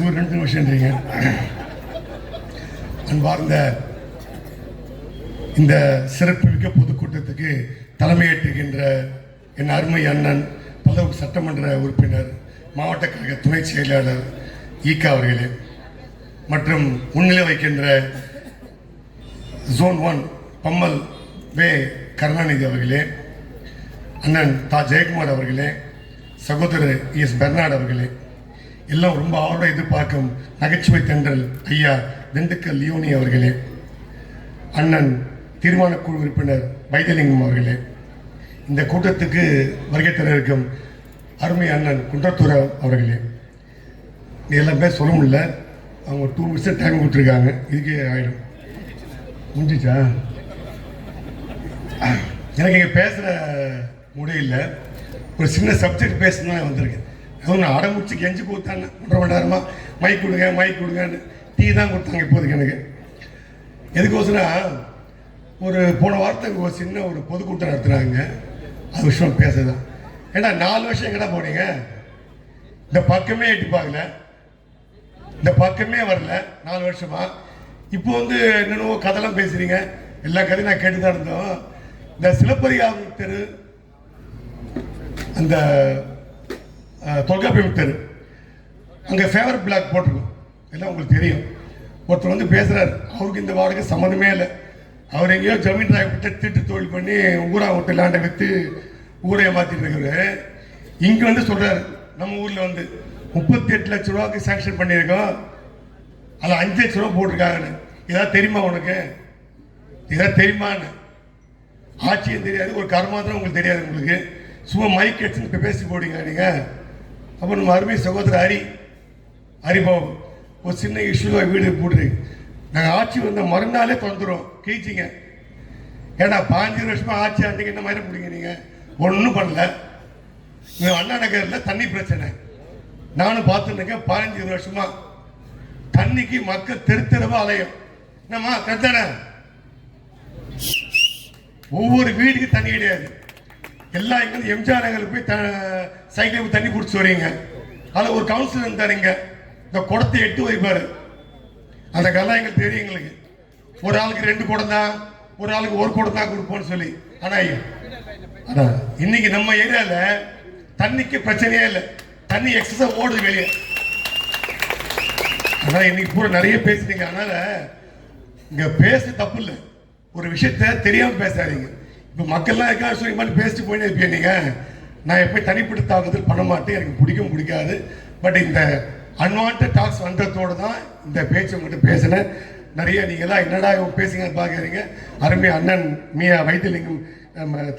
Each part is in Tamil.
பேசும்போது 2 நிமிஷம்ன்றீங்க. அன்பார்ந்த இந்த சிறப்புமிக்க பொதுக்கூட்டத்துக்கு தலைமையேற்றுகின்ற என் அருமை அண்ணன் பல்லவு சட்டமன்ற உறுப்பினர் மாவட்ட கழக துணை செயலாளர் ஈகா அவர்களே மற்றும் முன்னிலை வைக்கின்ற ஜோன் 1 பம்மல் வே கருணாநிதி அவர்களே, அண்ணன் தா ஜெயக்குமார் அவர்களே, சகோதரர் எஸ் பெர்னாட் அவர்களே, எல்லாம் ரொம்ப ஆர்வம் எதிர்பார்க்கும் நகைச்சுவை தென்றல் ஐயா திண்டுக்கல் லியோனி அவர்களே, அண்ணன் தீர்மான குழு உறுப்பினர் வைத்தியலிங்கம் அவர்களே, இந்த கூட்டத்துக்கு வருகை தர இருக்கும் அருமை அண்ணன் குன்றத்தூர் அவர்களே, எல்லாமே சொல்ல முடியல, அவங்க 2 நிமிஷம் டைம் கொடுத்துருக்காங்க, இதுக்கே ஆகிடும். முடிஞ்சிச்சா? எனக்கு இங்கே பேசுகிற முடியல, ஒரு சின்ன சப்ஜெக்ட் பேசணும் வந்திருக்கேன். அதுவும் நான் அடமுடிச்சு கெஞ்சி கொடுத்தாங்க 1.5 மணி நேரமாக மைக் கொடுங்கன்னு டீ தான் கொடுத்தாங்க இப்போதைக்கு. எனக்கு எதுக்கோசரம் ஒரு போன வாரத்துக்கு ஒரு சின்ன ஒரு பொதுக்கூட்டம் நடத்துகிறாங்க, அது விஷயம் பேசுதான். ஏன்னா 4 வருஷம் எங்கடா போனீங்க? இந்த பக்கமே எட்டி பார்க்கல, இந்த பக்கமே வரல 4 வருஷமா. இப்போ வந்து என்னென்னவோ கதைலாம் பேசுறீங்க, எல்லா கதையும் நான் கேட்டு தான் இருந்தோம். இந்த சிலப்பதிகாரம் தெரு, அந்த தொல்காப்பியம் தெரு, அங்கே ஃபேவர் பிளாக் போட்டிருக்கோம், எல்லாம் உங்களுக்கு தெரியும். ஒருத்தர் வந்து பேசுகிறார், அவருக்கு இந்த வார்டுக்கு சம்மந்தமே இல்லை. அவர் எங்கேயோ ஜமீன் ராய்கிட்ட தீட்டு தொழில் பண்ணி ஊரா விட்டு லேண்டை விற்று ஊரை மாற்றிட்டு இருக்கிறவர் இங்கே வந்து சொல்கிறார், நம்ம ஊரில் வந்து 38 லட்ச ரூபாய்க்கு சாங்ஷன் பண்ணியிருக்கோம், அதில் 5 லட்ச ரூபா போட்டிருக்காங்கன்னு. இதான் தெரியுமா உனக்கு? இதான் தெரியுமான்னு? ஆட்சியும் தெரியாது, ஒரு கர்மாத்திரம் உங்களுக்கு தெரியாது. உங்களுக்கு சும்மா மைக் எடுத்து இப்போ பேசி போடுங்க நீங்கள். அப்போ நம்ம அருமை சகோதரர் ஹரிபாபு ஒரு சின்ன இஷ்யூவாக வீடு போட்டுருக்கு. நாங்கள் ஆட்சி வந்த மறுநாளே திறந்துடும் கீச்சிங்க. ஏன்னா 15 வருஷமாக ஆட்சி ஆண்டிங்க என்ன மாதிரி முடியுங்க? நீங்கள் ஒன்றும் பண்ணல. நீங்கள் அண்ணா நகரில் தண்ணி பிரச்சனை நானும் பார்த்துருக்கேன். 15 வருஷமா தண்ணிக்கு மக்கள் தெருவா அலையும். என்னம்மா கத்தான ஒவ்வொரு வீட்டுக்கு தண்ணி கிடையாது. எல்லாம் இங்கே எம்ஜிஆர் நகருக்கு போய் சைக்கிள் தண்ணி குடிச்சு வரீங்க. அதில் ஒரு கவுன்சிலர் இருந்தாருங்க, இந்த குடத்தை 8 வைப்பாரு. அந்த கல்லாம் எங்களுக்கு தெரியும். எங்களுக்கு ஒரு ஆளுக்கு 2 குடம் தான், ஒரு ஆளுக்கு 1 குடம் தான் கொடுப்போம்னு சொல்லி. ஆனால் இன்னைக்கு நம்ம ஏரியாவில் தண்ணிக்கு பிரச்சனையே இல்லை, தண்ணி எக்ஸஸா ஓடுது வெளியே. அதான் இன்னைக்கு பூரா நிறைய பேசுறீங்க. அதனால இங்க பேச தப்பு இல்லை, ஒரு விஷயத்த தெரியாம பேசாதீங்க. இப்போ மக்கள்லாம் இருக்கான்னு சொல்லி மாதிரி பேசிட்டு போயிட்டே இருப்பீங்க. நீங்க நான் எப்போயும் தனிப்பட்ட தாக்குதல் பண்ண மாட்டேன், எனக்கு பிடிக்காது. பட் இந்த அன்வான்ட் டாக்ஸ் வந்ததோடு தான் இந்த பேச்சு உங்கள்கிட்ட பேசினேன். நிறைய நீங்களாம் என்னடா பேசுங்கன்னு பார்க்குறீங்க. அருமை அண்ணன் மியா வைத்தியலிங்கம்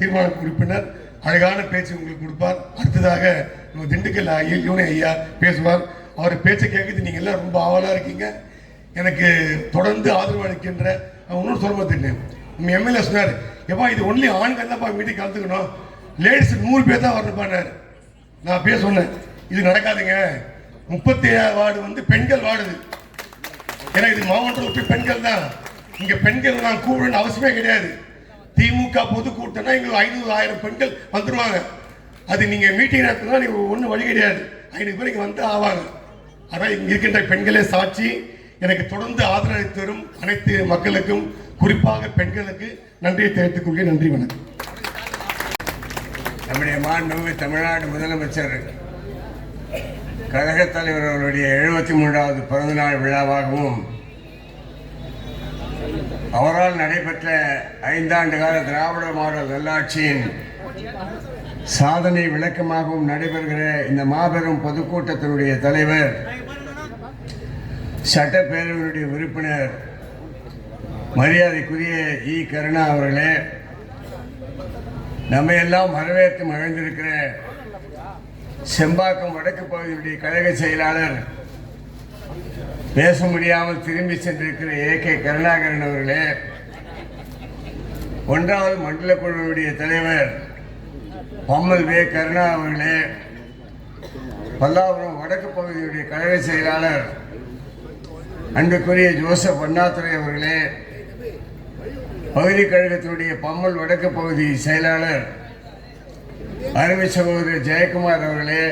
தீர்மான உறுப்பினர் அழகான பேச்சு உங்களுக்கு கொடுப்பார். அடுத்ததாக நம்ம திண்டுக்கல் யூனி ஐயா பேசுவார். அவர் பேச்சை கேட்குறது நீங்கள் எல்லாம் ரொம்ப ஆவலாக இருக்கீங்க. எனக்கு தொடர்ந்து ஆதரவு அளிக்கின்ற இன்னொரு சொல்ல மாட்டேன். நம்ம எம்எல்ஏ சொன்னார், எப்பா இது ஒன்லி ஆண்கள் தான்ப்பா மீட்டிங் கலந்துக்கணும், லேடிஸ் 100 பேர் தான் வரணுப்பானார். நான் பேச சொன்னேன், இது நடக்காதுங்க. 37 வார்டு வந்து பெண்கள் வாடுது. ஏன்னா இது மாவட்டத்தில் பெண்கள் தான். இங்கே பெண்கள் நான் கூப்பிடணும்னு அவசியமே கிடையாது. திமுக பொதுக்கூட்டம்னா இங்கே 500-1000 பெண்கள் வந்துடுவாங்க. அது நீங்கள் மீட்டிங் நடத்தினா நீங்கள் ஒன்றும் வழி கிடையாது, 500 பேர் இங்கே வந்து ஆவாங்க. ஆனால் இங்கே இருக்கின்ற பெண்களே சாட்சி. எனக்கு தொடர்ந்து ஆதரவு தரும் அனைத்து மக்களுக்கும், குறிப்பாக பெண்களுக்கு நன்றியை தெரிவித்துக் கொள்கிறேன். நன்றி, வணக்கம். நம்முடைய மாண்புமிகு தமிழ்நாடு முதலமைச்சர் கழகத் தலைவர் அவருடைய 73வது பிறந்தநாள் விழாவாகவும் அவரால் நடைபெற்ற 5 ஆண்டு கால திராவிட மாடல் நல்லாட்சியின் சாதனை விளக்கமாகவும் நடைபெறுகிற இந்த மாபெரும் பொதுக்கூட்டத்தினுடைய தலைவர், சட்டப்பேரவையுடைய உறுப்பினர் மரியாதைக்குரிய இ கருணா அவர்களே, நம்ம எல்லாம் வரவேற்று மகிழ்ந்திருக்கிற செம்பாக்கம் வடக்கு பகுதியுடைய கழக செயலாளர், பேச முடியாமல் திரும்பி சென்றிருக்கிற ஏ.கே. கருணாகரன் அவர்களே, 1வது மண்டல குழுவினுடைய தலைவர் பம்மல் வே கருணா அவர்களே, பல்லாவரம் வடக்கு பகுதியுடைய கழக செயலாளர் அன்புக்குரிய ஜோசப் அண்ணாதுரை அவர்களே, பகுதி கழகத்தினுடைய பம்மல் வடக்கு பகுதி செயலாளர் அருமை சகோதரர் ஜெயக்குமார் அவர்களே,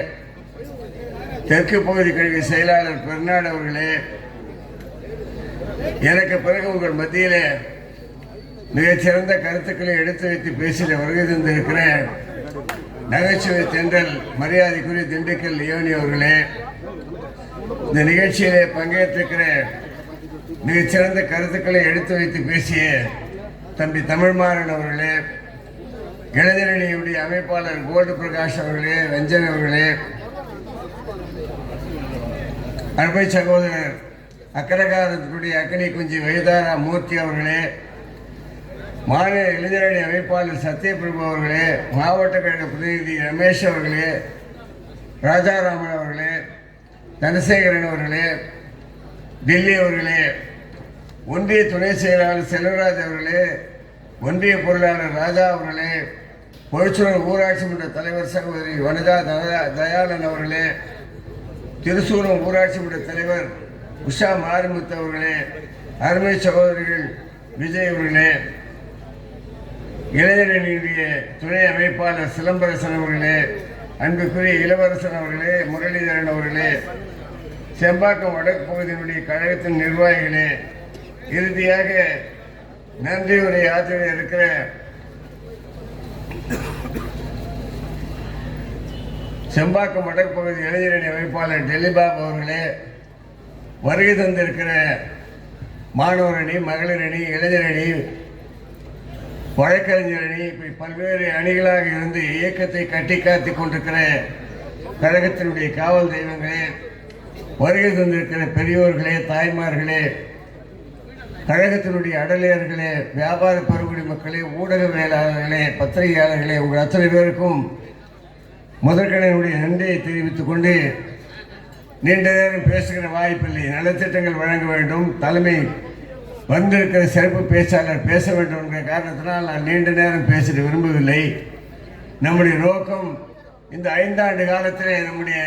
தெற்கு பகுதி கழக செயலாளர் பெர்னாட் அவர்களே, எனக்கு பிறகு உங்கள் மத்தியிலே மிகச்சிறந்த கருத்துக்களை எடுத்து வைத்து பேசிட வருகை தந்திருக்கிற நகைச்சுவை தென்றல் மரியாதைக்குரிய திண்டுக்கல் லியோனி அவர்களே, இந்த நிகழ்ச்சியிலே பங்கேற்றிருக்கிற மிகச்சிறந்த கருத்துக்களை எடுத்து வைத்து பேசிய தம்பி தமிழ்மாறன் அவர்களே, இளைஞரணியுடைய அமைப்பாளர் கோல்டு பிரகாஷ் அவர்களே, ரஞ்சன் அவர்களே, அன்பை சகோதரர் அக்கரகாரத்துடைய அக்கனி குஞ்சி வைதாரா மூர்த்தி அவர்களே, மாநில இளைஞரணி அமைப்பாளர் சத்யபிரபு அவர்களே, மாவட்ட கழக பிரதிநிதி ரமேஷ் அவர்களே, ராஜாராமன் அவர்களே, தனசேகரன் அவர்களே, டில்லி அவர்களே, ஒன்றிய துணை செயலாளர் செல்வராஜ் அவர்களே, ஒன்றிய பொருளாளர் ராஜா அவர்களே, பொழிச்சூர் ஊராட்சி மன்ற தலைவர் சகோதரி வனஜா தயாளன் அவர்களே, திருசூரம் ஊராட்சி மன்ற தலைவர் உஷா மாரிமுத்து அவர்களே, அருமை சகோதரிகள் விஜய் அவர்களே, இளைஞரணியுடைய துணை அமைப்பாளர் சிலம்பரசன் அவர்களே, அன்புக்குரிய இளவரசன் அவர்களே, முரளிதரன் அவர்களே, செம்பாக்கம் வடக்கு பகுதியினுடைய கழகத்தின் நிர்வாகிகளே, இறுதியாக நன்றி உரை ஆற்ற இருக்கிற செம்பாக்கம் வடக்கு பகுதி இளைஞரணி அமைப்பாளர் டெல்லிபாப் அவர்களே, வருகை தந்திருக்கிற மாணவர் அணி, மகளிர் அணி, இளைஞரணி, வழக்கறிஞர் அணி, இப்படி பல்வேறு அணிகளாக இருந்து இயக்கத்தை கட்டி காத்துக் கொண்டிருக்கிற கழகத்தினுடைய காவல் தெய்வங்களே, வருகை தந்திருக்கிற பெரியோர்களே, தாய்மார்களே, கழகத்தினுடைய அடலியர்களே, வியாபார பெருங்குடி மக்களே, ஊடகவியலாளர்களே, பத்திரிகையாளர்களே, உங்கள் அத்தனை பேருக்கும் முதற்கடனுடைய நன்றியை தெரிவித்துக் கொண்டு, நீண்ட நேரம் பேசுகிற வாய்ப்பில்லை, நலத்திட்டங்கள் வழங்க வேண்டும், தலைமை வந்திருக்கிற சிறப்பு பேச்சாளர் பேச வேண்டும் என்ற காரணத்தினால் நான் நீண்ட நேரம் பேச விரும்பவில்லை. நம்முடைய நோக்கம் இந்த 5 ஆண்டு காலத்திலே நம்முடைய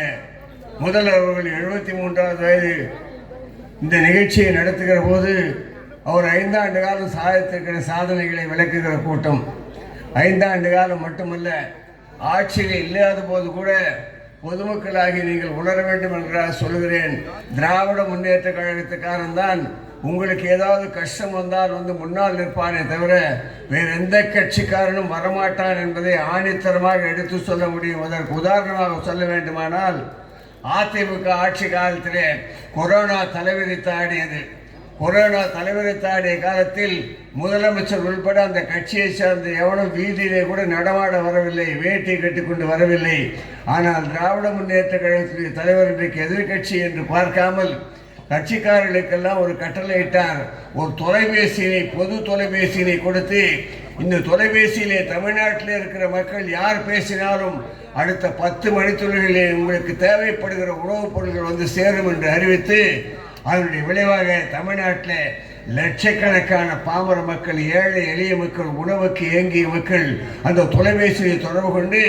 முதல்வர் அவர்கள் 73வது வயது இந்த நிகழ்ச்சியை நடத்துகிற போது அவர் 5 ஆண்டு காலம் சாதித்திருக்கிற சாதனைகளை விளக்குகிற கூட்டம். 5 ஆண்டு காலம் மட்டுமல்ல, ஆட்சியில் இல்லாத போது கூட பொதுமக்களாகி நீங்கள் உணர வேண்டும் என்றால் சொல்கிறேன், திராவிட முன்னேற்ற கழகத்துக்காரன் உங்களுக்கு ஏதாவது கஷ்டம் வந்தால் முன்னால் நிற்பானே தவிர வேறு எந்த கட்சிக்காரனும் வரமாட்டான் என்பதை ஆணித்தரமாக எடுத்து சொல்ல முடியும். அதற்கு உதாரணமாக சொல்ல வேண்டுமானால், அதிமுக ஆட்சி காலத்திலே கொரோனா தலைவிரித்து ஆடியது. கொரோனா தலைவிரித்து ஆடிய காலத்தில் முதலமைச்சர் உள்பட அந்த கட்சியை சார்ந்த எவனும் வீதியிலே கூட நடமாட வரவில்லை, வேட்டி கட்டிக்கொண்டு வரவில்லை. ஆனால் திராவிட முன்னேற்ற கழகத்துடைய தலைவர் இன்றைக்கு எதிர்கட்சி என்று பார்க்காமல் கட்சிக்காரர்களுக்கெல்லாம் ஒரு கட்டளை இட்டார். ஒரு தொலைபேசியினை, பொது தொலைபேசியினை கொடுத்து, இந்த தொலைபேசியிலே தமிழ்நாட்டில் இருக்கிற மக்கள் யார் பேசினாலும் அடுத்த 10 மணித்துளிகளிலே உங்களுக்கு தேவைப்படுகிற உணவுப் பொருட்கள் சேரும் என்று அறிவித்து, அதனுடைய விளைவாக தமிழ்நாட்டில் லட்சக்கணக்கான பாமர மக்கள், ஏழை எளிய மக்கள், உணவுக்கு ஏங்கிய மக்கள் அந்த தொலைபேசியை தொடர்பு கொண்டு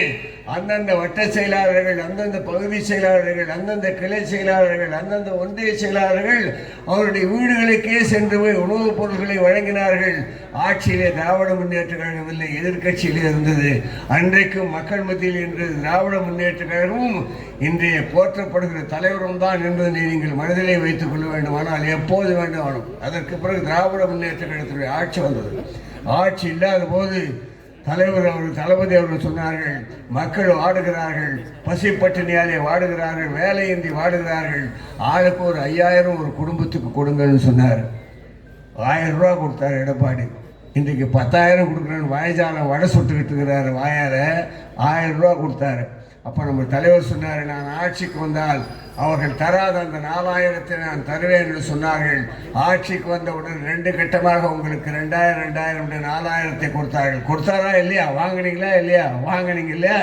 அந்தந்த வட்ட செயலாளர்கள், அந்தந்த பகுதி செயலாளர்கள், அந்தந்த கிளை செயலாளர்கள், அந்தந்த ஒன்றிய செயலாளர்கள் அவருடைய வீடுகளுக்கே சென்று போய் உணவுப் பொருட்களை வழங்கினார்கள். ஆட்சியிலே திராவிட முன்னேற்ற கழகம் இல்லை, எதிர்கட்சியிலே இருந்தது. அன்றைக்கும் மக்கள் மத்தியில் இருந்தது திராவிட முன்னேற்ற கழகமும் இன்றைய போற்றப்படுகிற தலைவரும் தான் என்பதை நீங்கள் மனதிலே வைத்துக் கொள்ள வேண்டும். ஆனால் எப்போது வேண்டும், அதற்கு பிறகு திராவிட முன்னேற்ற கழகத்துடைய ஆட்சி வந்தது. ஆட்சி இல்லாத போது தலைவர் அவர்கள், தளபதி அவர்கள் சொன்னார்கள், மக்கள் வாடுகிறார்கள், பசி பட்டினியாலே வாடுகிறார்கள், வேலையின்றி வாடுகிறார்கள், ஆளுக்கு ஒரு 5000 ஒரு குடும்பத்துக்கு கொடுங்கன்னு சொன்னார். 1000 ரூபா கொடுத்தார் எடப்பாடி. இன்றைக்கு 10,000 கொடுக்குறேன்னு வாய்ஜாலம் வடை சுட்டுக்கிட்டு இருக்கிறாரு வாயார. 1000 ரூபா கொடுத்தாரு. அப்போ நம்ம தலைவர் சொன்னார், நான் ஆட்சிக்கு வந்தால் அவர்கள் தராத அந்த 4000 நான் தருவேன் என்று சொன்னார்கள். ஆட்சிக்கு வந்தவுடன் 2 கட்டமாக உங்களுக்கு 2000 4000 கொடுத்தார்கள். கொடுத்தாரா இல்லையா? வாங்கினீங்களா இல்லையா? வாங்கினீங்க இல்லையா?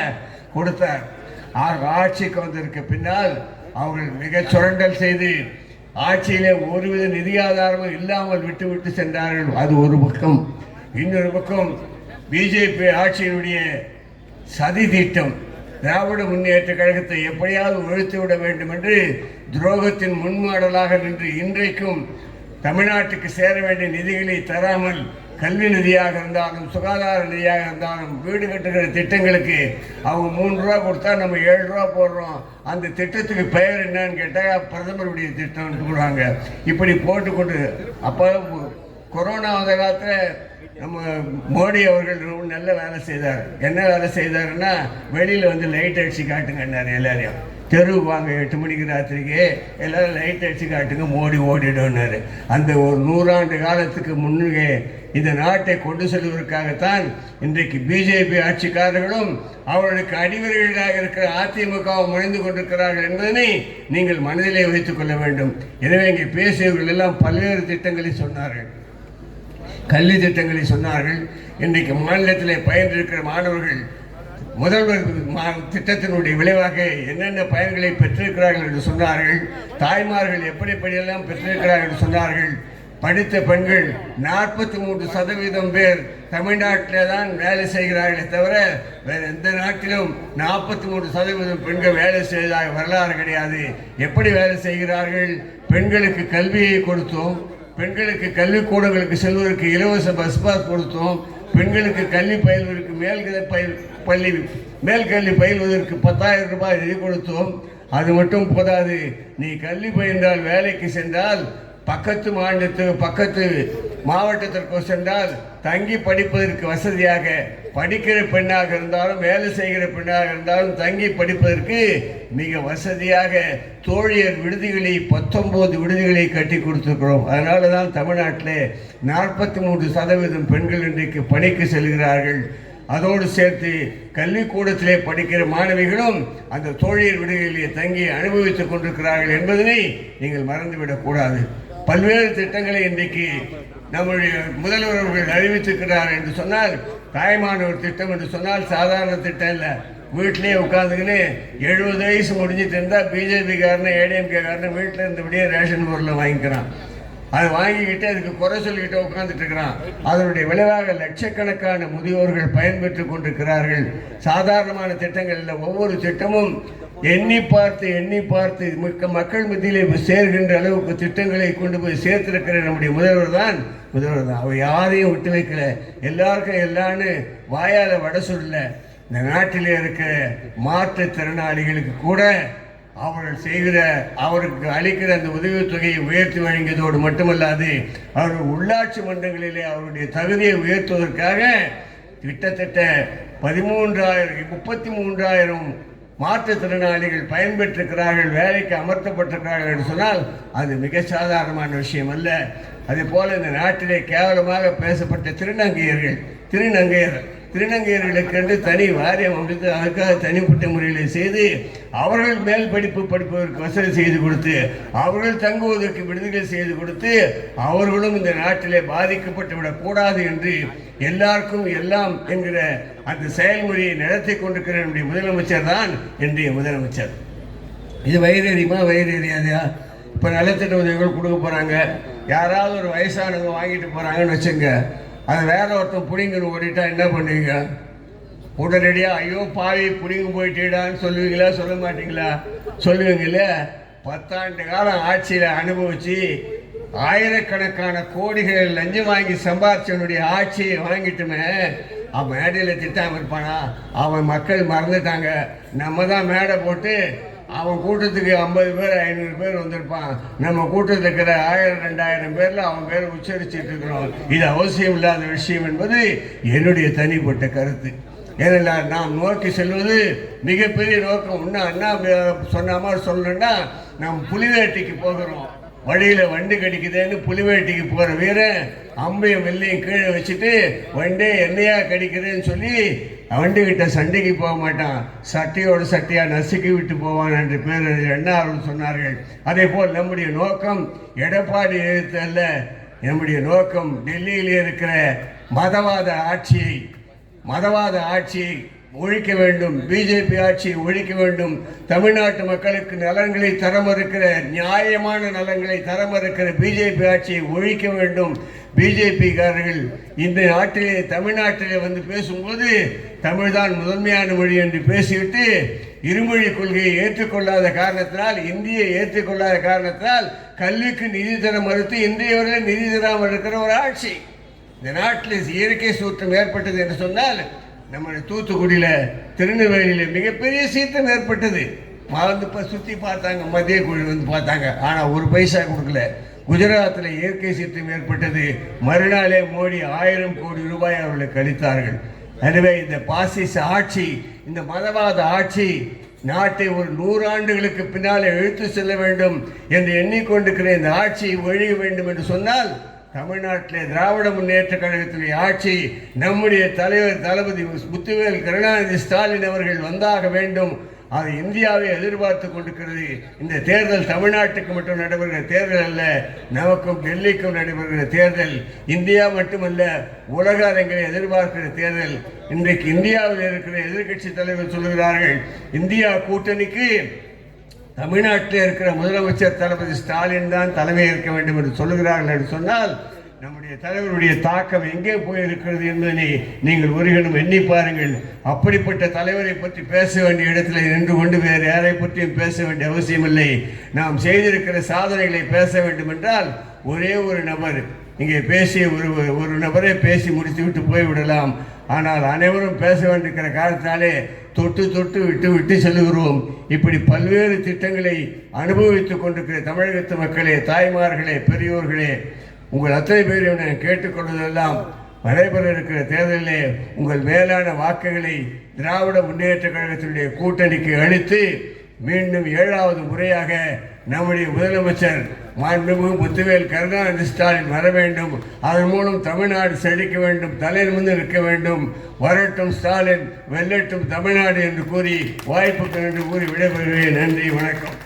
கொடுத்தார். ஆட்சிக்கு வந்திருக்க பின்னால் அவர்கள் மிக சுரண்டல் செய்து ஆட்சியிலே ஒருவித நிதி ஆதாரமும் இல்லாமல் விட்டு சென்றார்கள். அது ஒரு பக்கம். இன்னொரு பக்கம் பிஜேபி ஆட்சியினுடைய சதி திட்டம், திராவிட முன்னேற்ற கழகத்தை எப்படியாவது ஒழித்துவிட வேண்டும் என்று துரோகத்தின் முன்மாடலாக நின்று இன்றைக்கும் தமிழ்நாட்டுக்கு சேர வேண்டிய நிதிகளை தராமல் கல்வி நிதியாக இருந்தாலும் சுகாதார நிதியாக இருந்தாலும் வீடு கட்டுகிற திட்டங்களுக்கு அவங்க 3 ரூபா கொடுத்தா நம்ம 7 ரூபா போடுறோம். அந்த திட்டத்துக்கு பெயர் என்னன்னு கேட்டால் பிரதமருடைய திட்டம்னு சொல்லுவாங்க. இப்படி போட்டுக்கொண்டு அப்போ கொரோனா வந்த காலத்தில் நம்ம மோடி அவர்கள் ரொம்ப நல்ல வேலை செய்தார். என்ன வேலை செய்தாருன்னா, வெளியில் வந்து லைட் அடிச்சு காட்டுங்கன்னாரு எல்லாரையும். தெருவுக்கு வாங்க 8 மணிக்கு ராத்திரிக்கு எல்லாரும் லைட் அடிச்சு காட்டுங்க, மோடி ஓடிடும்னாரு. அந்த ஒரு 100 ஆண்டு காலத்துக்கு முன்னே இந்த நாட்டை கொண்டு செல்வதற்காகத்தான் இன்றைக்கு பிஜேபி ஆட்சிக்காரர்களும் அவர்களுக்கு அடிவர்களாக இருக்கிற அதிமுகவும் முனைந்து கொண்டிருக்கிறார்கள் என்பதனை நீங்கள் மனதிலே வைத்துக் கொள்ள வேண்டும். எனவே இங்கே பேசியவர்கள் எல்லாம் பல்வேறு திட்டங்களை சொன்னார்கள், கல்வி திட்டங்களை சொன்னார்கள். இன்றைக்கு மாநிலத்தில் பயின்றிருக்கிற மாணவர்கள் முதல்வர் திட்டத்தினுடைய விளைவாக என்னென்ன பயன்களை பெற்றிருக்கிறார்கள் என்று சொன்னார்கள். தாய்மார்கள் எப்படியெல்லாம் பெற்றிருக்கிறார்கள் என்று சொன்னார்கள். படித்த பெண்கள் 43% பேர் தமிழ்நாட்டில் தான் வேலை செய்கிறார்களே தவிர வேறு எந்த நாட்டிலும் 43% பெண்கள் வேலை செய்ததாக வரலாறு கிடையாது. எப்படி வேலை செய்கிறார்கள்? பெண்களுக்கு கல்வியை கொடுத்தோம், பெண்களுக்கு கல்விக்கூடங்களுக்கு செல்வதற்கு இலவச பஸ் பாஸ் கொடுத்தோம், பெண்களுக்கு கல்வி பயில்வதற்கு மேல்கல்வி பயில்வதற்கு 10,000 ரூபாய் நிதி கொடுத்தோம். அது மட்டும் போதாது, நீ கல்வி பயின்றால் வேலைக்கு சென்றால் பக்கத்து மாவட்டத்திற்கு சென்றால் தங்கி படிப்பதற்கு வசதியாக, படிக்கிற பெண்ணாக இருந்தாலும் வேலை செய்கிற பெண்ணாக இருந்தாலும் தங்கி படிப்பதற்கு மிக வசதியாக தோழியர் விடுதிகளை 19 விடுதிகளை கட்டி கொடுத்துருக்கிறோம். அதனால தான் தமிழ்நாட்டில் 43% பெண்கள் இன்றைக்கு பணிக்கு செல்கிறார்கள். அதோடு சேர்த்து கல்விக்கூடத்திலே படிக்கிற மாணவிகளும் அந்த தோழியர் விடுதிகளிலே தங்கி அனுபவித்துக் கொண்டிருக்கிறார்கள் என்பதனை நீங்கள் மறந்துவிடக்கூடாது. பல்வேறு திட்டங்களை இன்றைக்கு நம்முடைய முதல்வர் அவர்கள் அறிவித்திருக்கிறார் என்று சொன்னால், தாய்மானவர் திட்டம் என்று சொன்னால் சாதாரண திட்டம் இல்லை. வீட்டிலேயே உட்காந்துக்கின்னு 70 வயசு முடிஞ்சிட்டு இருந்தால் பிஜேபி காரன் ஏடிஎம்கே காரன் வீட்டில் இருந்தபடியே ரேஷன் பொருளை வாங்கிக்கிறான். அதை வாங்கிக்கிட்டு அதுக்கு குறை சொல்லிக்கிட்டு உட்காந்துட்டு இருக்கிறான். அதனுடைய விளைவாக லட்சக்கணக்கான முதியோர்கள் பயன்பெற்று கொண்டிருக்கிறார்கள். சாதாரணமான திட்டங்கள் இல்லை, ஒவ்வொரு திட்டமும் எண்ணி பார்த்து மக்கள் மத்தியிலே சேர்கின்ற அளவுக்கு திட்டங்களை கொண்டு போய் சேர்த்திருக்கிற நம்முடைய முதல்வர் தான். அவர் யாரையும் விட்டு வைக்கல, எல்லாருக்கும் எல்லான்னு வாயால வட சொல்ல. இந்த நாட்டிலே இருக்கிற மாற்றுத்திறனாளிகளுக்கு கூட அவருக்கு அளிக்கிற அந்த உதவித்தொகையை உயர்த்தி வழங்கியதோடு மட்டுமல்லாது, அவர்கள் உள்ளாட்சி மன்றங்களிலே அவருடைய தகுதியை உயர்த்துவதற்காக கிட்டத்தட்ட 33,000 மாற்றுத்திறனாளிகள் பயன்பெற்றிருக்கிறார்கள், வேலைக்கு அமர்த்தப்பட்டிருக்கிறார்கள் என்று சொன்னால் அது மிக சாதாரணமான விஷயம் அல்ல. அதே போல இந்த நாட்டிலே கேவலமாக பேசப்பட்ட திருநங்கையர்களுக்கென்று தனி வாரியம் அமைத்து அதற்காக தனிப்பட்ட முறையில் செய்து அவர்கள் மேல் படிப்பதற்கு வசதி செய்து கொடுத்து, அவர்கள் தங்குவதற்கு விடுதலை செய்து கொடுத்து, அவர்களும் இந்த நாட்டிலே பாதிக்கப்பட்டு விடக்கூடாது என்று எல்லாருக்கும் எல்லாம் என்கிற அந்த செயல்முறையை நடத்தி கொண்டிருக்கிற நம்முடைய முதலமைச்சர் தான் இன்றைய முதலமைச்சர். இது வயிறறியாதையா? இப்போ நலத்திட்ட உதவிகள் கொடுக்க போகிறாங்க, யாராவது ஒரு வயசானவங்க வாங்கிட்டு போகிறாங்கன்னு வச்சுங்க, அதை வேற ஒருத்தன் புடிங்கன்னு ஓடிட்டா என்ன பண்ணுவீங்க? உடனடியாக ஐயோ பாவி புடிங்க போயிட்டேடான்னு சொல்லுவீங்களா? சொல்ல மாட்டீங்களா? சொல்லுவீங்கல்ல. 10 ஆண்டு காலம் ஆட்சியில் அனுபவிச்சு ஆயிரக்கணக்கான கோடிகள் லஞ்சம் வாங்கி சம்பாதிச்சவனுடைய ஆட்சியை வாங்கிட்டுமே அவன் மேடையில் திட்டாமல் இருப்பானா? அவன் மக்கள் மறந்துட்டாங்க. நம்ம தான் மேடை போட்டு அவன் கூட்டத்துக்கு 50 பேர் 500 பேர் வந்திருப்பான். நம்ம கூட்டத்தில் இருக்கிற 1000-2000 பேர்ல அவன் பேரை உச்சரிச்சுட்டு இருக்கிறோம். இது அவசியம் இல்லாத விஷயம் என்பது என்னுடைய தனிப்பட்ட கருத்து. ஏனென்றால் நாம் நோக்கி செல்வது மிகப்பெரிய நோக்கம். இன்னும் அண்ணா சொன்ன மாதிரி சொல்லணும்னா, நாம் புலிவேட்டைக்கு போகிறோம், வழியில் வண்டு கடிக்குதுன்னு புலிவேட்டைக்கு போகிற வீரன் அம்பையும் வெள்ளையும் கீழே வச்சுட்டு வண்டே என்னையா கடிக்குதுன்னு சொல்லி வண்டுகிட்ட சண்டைக்கு போக மாட்டான், சட்டையாக நசுக்கி விட்டு போவான் என்று பேரறிஞர் அண்ணா அவர்கள் சொன்னார்கள். அதே போல் நம்முடைய நோக்கம் எடப்பாடி எழுத்து அல்ல, நம்முடைய நோக்கம் டெல்லியில் இருக்கிற மதவாத ஆட்சியை ஒழிக்க வேண்டும், பிஜேபி ஆட்சியை ஒழிக்க வேண்டும். தமிழ்நாட்டு மக்களுக்கு நலன்களை தர மறுக்கிற, நியாயமான நலன்களை தர மறுக்கிற பிஜேபி ஆட்சியை ஒழிக்க வேண்டும். பிஜேபிக்காரர்கள் இந்த நாட்டிலே தமிழ்நாட்டிலே வந்து பேசும்போது தமிழ்தான் முதன்மையான மொழி என்று பேசிவிட்டு இருமொழி கொள்கையை ஏற்றுக்கொள்ளாத காரணத்தினால், இந்தியை ஏற்றுக்கொள்ளாத காரணத்தினால் கல்விக்கு நிதி தர மறுத்து இன்றைய வரையில் நிதி தராமல் இருக்கிற ஒரு ஆட்சி. இந்த நாட்டில் இயற்கை சீற்றம் ஏற்பட்டது என்று சொன்னால் நம்முடைய தூத்துக்குடியில் திருநெல்வேலியில் மிகப்பெரிய சீற்றம் ஏற்பட்டது. வந்து இப்போ சுற்றி பார்த்தாங்க, மத்திய குழு வந்து பார்த்தாங்க, ஆனால் ஒரு பைசா கொடுக்கல. குஜராத்தில் இயற்கை சீற்றம் ஏற்பட்டது. மறுநாளே மோடி 1000 கோடி ரூபாய் அவர்களுக்கு அளித்தார்கள். எனவே இந்த பாசிச ஆட்சி, இந்த மதவாத ஆட்சி நாட்டை ஒரு 100 ஆண்டுகளுக்கு பின்னாலே இழுத்து செல்ல வேண்டும் என்று எண்ணிக்கொண்டிருக்கிற இந்த ஆட்சி ஒழிய வேண்டும் என்று சொன்னால் தமிழ்நாட்டிலே திராவிட முன்னேற்ற கழகத்தினுடைய ஆட்சி, நம்முடைய தலைவர் தளபதி முத்துவேல் கருணாநிதி ஸ்டாலின் அவர்கள் வந்தாக வேண்டும். அது இந்தியாவை எதிர்பார்த்து கொண்டிருக்கிறது. இந்த தேர்தல் தமிழ்நாட்டுக்கு மட்டும் நடைபெறுகிற தேர்தல் அல்ல, நமக்கும் டெல்லிக்கும் நடைபெறுகிற தேர்தல். இந்தியா மட்டுமல்ல, உலக அரங்களை எதிர்பார்க்கிற தேர்தல். இன்றைக்கு இந்தியாவில் இருக்கிற எதிர்கட்சி தலைவர் சொல்கிறார்கள், இந்தியா கூட்டணிக்கு தமிழ்நாட்டில் இருக்கிற முதலமைச்சர் தளபதி ஸ்டாலின் தான் தலைமை ஏற்க வேண்டும் என்று சொல்லுகிறார்கள் என்று சொன்னால் நம்முடைய தலைவருடைய தாக்கம் எங்கே போயிருக்கிறது என்பதை நீங்கள் ஒருகணும் எண்ணி பாருங்கள். அப்படிப்பட்ட தலைவரை பற்றி பேச வேண்டிய இடத்துல நின்று கொண்டு வேறு யாரை பற்றியும் பேச வேண்டிய அவசியமில்லை. நாம் செய்திருக்கிற சாதனைகளை பேச வேண்டும் என்றால் ஒரே ஒரு நபர் இங்கே பேசிய ஒரு நபரை பேசி முடித்துவிட்டு போய்விடலாம். ஆனால் அனைவரும் பேச வேண்டியிருக்கிற காரணத்தாலே தொட்டு தொட்டு விட்டு விட்டு செல்லுகிறோம். இப்படி பல்வேறு திட்டங்களை அனுபவித்துக் கொண்டிருக்கிற தமிழகத்து மக்களே, தாய்மார்களே, பெரியோர்களே, உங்கள் அத்தனை பேரையும் நான் கேட்டுக்கொள்வதெல்லாம் நடைபெற இருக்கிற தேர்தலிலே உங்கள் மேலான வாக்குகளை திராவிட முன்னேற்ற கழகத்தினுடைய கூட்டணிக்கு அளித்து மீண்டும் 7வது முறையாக நம்முடைய முதலமைச்சர் மாண்புமிகு முத்துவேல் கருணாநிதி ஸ்டாலின் வர வேண்டும். அதன் மூலம் தமிழ்நாடு செழிக்க வேண்டும், தலைநிமிர்ந்து நிற்க வேண்டும். வரட்டும் ஸ்டாலின், வெல்லட்டும் தமிழ்நாடு என்று கூறி வாய்ப்புக்கு நன்றி கூறி விடைபெறுகிறேன். நன்றி, வணக்கம்.